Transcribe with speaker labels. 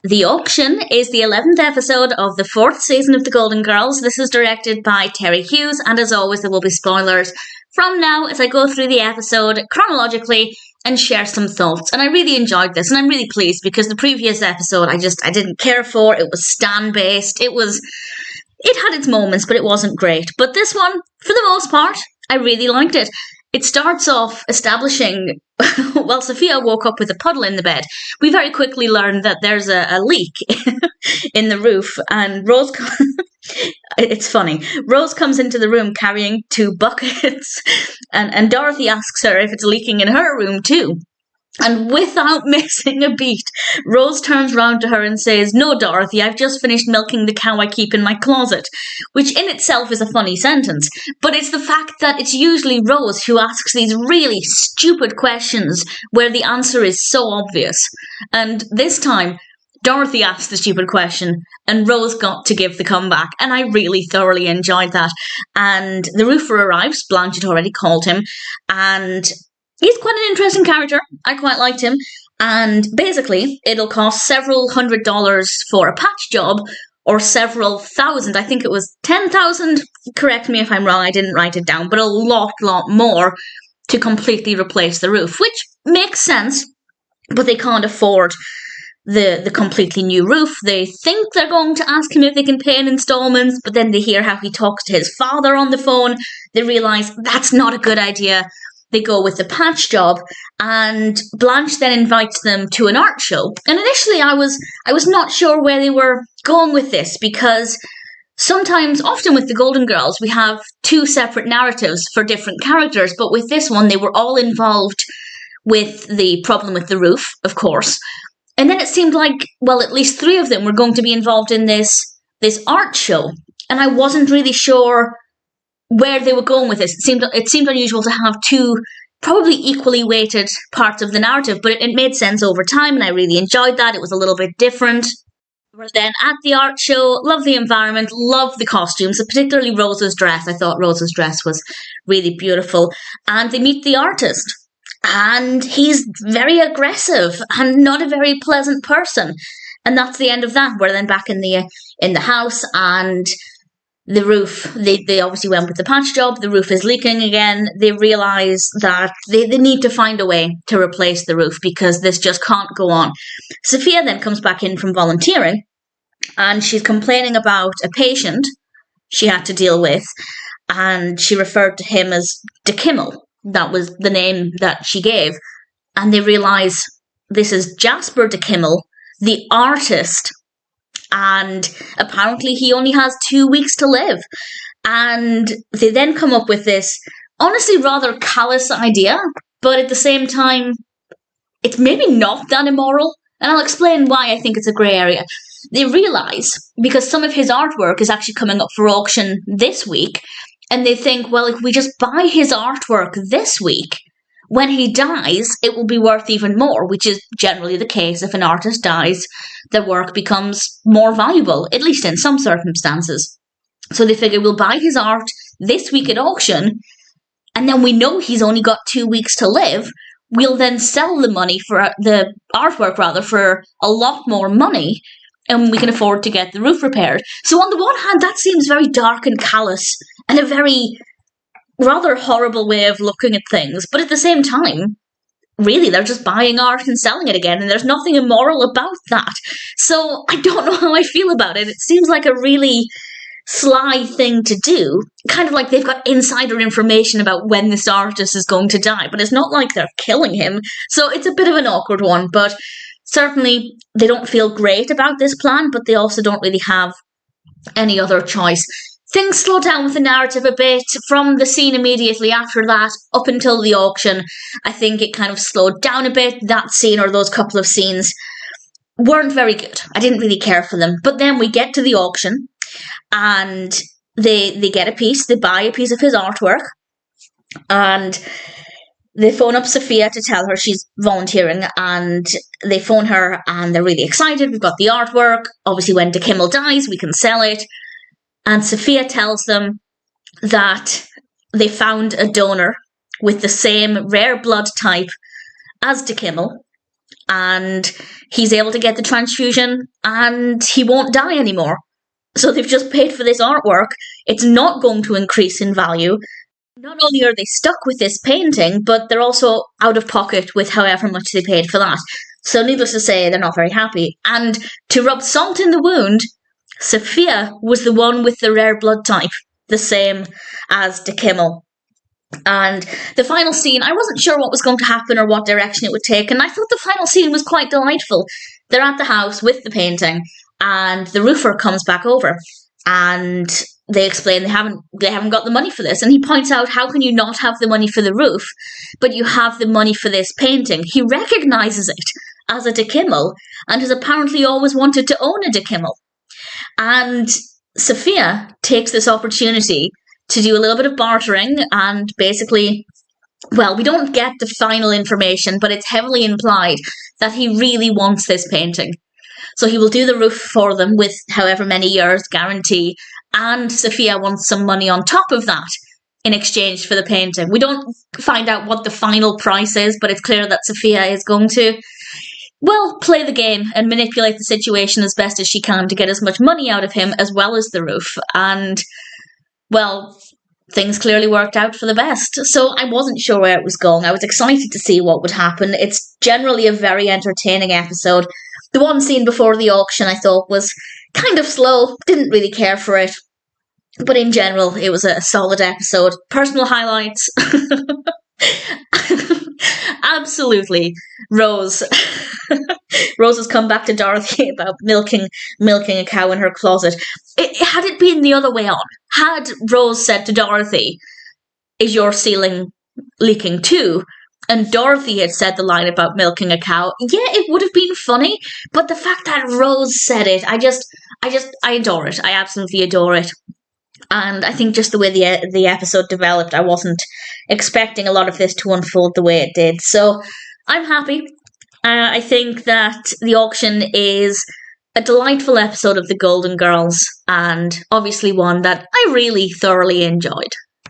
Speaker 1: The Auction is the 11th episode of the 4th season of The Golden Girls. This is directed by Terry Hughes, and as always, there will be spoilers from now as I go through the episode chronologically and share some thoughts. And I really enjoyed this, and I'm really pleased because the previous episode I didn't care for. It was Stan-based. It had its moments, but it wasn't great. But this one, for the most part, I really liked it. It starts off establishing, well, Sophia woke up with a puddle in the bed. We very quickly learn that there's a leak in the roof, and Rose, it's funny, Rose comes into the room carrying 2 buckets, and Dorothy asks her if it's leaking in her room too. And without missing a beat, Rose turns round to her and says, "No, Dorothy, I've just finished milking the cow I keep in my closet," which in itself is a funny sentence. But it's the fact that it's usually Rose who asks these really stupid questions where the answer is so obvious. And this time, Dorothy asked the stupid question and Rose got to give the comeback. And I really thoroughly enjoyed that. And the roofer arrives. Blanche had already called him. And he's quite an interesting character. I quite liked him. And basically, it'll cost several $100s for a patch job, or several thousand. I think it was 10,000. Correct me if I'm wrong, I didn't write it down. But a lot more to completely replace the roof, which makes sense. But they can't afford the completely new roof. They think they're going to ask him if they can pay in installments, but then they hear how he talks to his father on the phone. They realise that's not a good idea. They go with the patch job, and Blanche then invites them to an art show. And initially I was not sure where they were going with this, because often with the Golden Girls, we have 2 separate narratives for different characters, but with this one, they were all involved with the problem with the roof, of course. And then it seemed like, well, at least 3 of them were going to be involved in this art show. And I wasn't really sure where they were going with this. It seemed unusual to have 2 probably equally weighted parts of the narrative, but it made sense over time, and I really enjoyed that. It was a little bit different. We're then at the art show. Love the environment, love the costumes, particularly Rose's dress. I thought Rose's dress was really beautiful. And they meet the artist, and he's very aggressive and not a very pleasant person. And that's the end of that. We're then back in the house, and the roof, they obviously went with the patch job. The roof is leaking again. They realise that they need to find a way to replace the roof because this just can't go on. Sophia then comes back in from volunteering, and she's complaining about a patient she had to deal with, and she referred to him as DeKimmel. That was the name that she gave. And they realise this is Jasper DeKimmel, the artist, and apparently he only has 2 weeks to live. And they then come up with this honestly rather callous idea, but at the same time, it's maybe not that immoral. And I'll explain why I think it's a grey area. They realise, because some of his artwork is actually coming up for auction this week, and they think, well, if we just buy his artwork this week, when he dies, it will be worth even more, which is generally the case. If an artist dies, their work becomes more valuable, at least in some circumstances. So they figure we'll buy his art this week at auction, and then we know he's only got 2 weeks to live. We'll then sell the artwork for a lot more money, and we can afford to get the roof repaired. So on the one hand, that seems very dark and callous, and a very rather horrible way of looking at things. But at the same time, really, they're just buying art and selling it again, and there's nothing immoral about that. So I don't know how I feel about it. It seems like a really sly thing to do. Kind of like they've got insider information about when this artist is going to die, but it's not like they're killing him. So it's a bit of an awkward one, but certainly they don't feel great about this plan, but they also don't really have any other choice. Things slow down with the narrative a bit from the scene immediately after that up until the auction. I think it kind of slowed down a bit. That scene, or those couple of scenes, weren't very good. I didn't really care for them. But then we get to the auction, and they get a piece. They buy a piece of his artwork, and they phone up Sophia to tell her she's volunteering, and they phone her, and they're really excited. We've got the artwork. Obviously, when DeKimmel dies, we can sell it. And Sophia tells them that they found a donor with the same rare blood type as DeKimmel, and he's able to get the transfusion and he won't die anymore. So they've just paid for this artwork. It's not going to increase in value. Not only are they stuck with this painting, but they're also out of pocket with however much they paid for that. So needless to say, they're not very happy. And to rub salt in the wound, Sophia was the one with the rare blood type, the same as DeKimmel. And the final scene, I wasn't sure what was going to happen or what direction it would take, and I thought the final scene was quite delightful. They're at the house with the painting, and the roofer comes back over, and they explain they haven't got the money for this, and he points out, how can you not have the money for the roof, but you have the money for this painting? He recognises it as a DeKimmel, and has apparently always wanted to own a DeKimmel. And Sophia takes this opportunity to do a little bit of bartering, and basically, well, we don't get the final information, but it's heavily implied that he really wants this painting. So he will do the roof for them with however many years guarantee, and Sophia wants some money on top of that in exchange for the painting. We don't find out what the final price is, but it's clear that Sophia is going to, well, play the game and manipulate the situation as best as she can to get as much money out of him as well as the roof. And, well, things clearly worked out for the best. So I wasn't sure where it was going. I was excited to see what would happen. It's generally a very entertaining episode. The one scene before the auction I thought was kind of slow, didn't really care for it. But in general, it was a solid episode. Personal highlights. Absolutely. Rose. Rose has come back to Dorothy about milking a cow in her closet. Had it been the other way on, had Rose said to Dorothy, "Is your ceiling leaking too?" and Dorothy had said the line about milking a cow, yeah, it would have been funny. But the fact that Rose said it, I adore it. I absolutely adore it. And I think just the way the episode developed, I wasn't expecting a lot of this to unfold the way it did. So I'm happy. I think that the auction is a delightful episode of The Golden Girls, and obviously one that I really thoroughly enjoyed.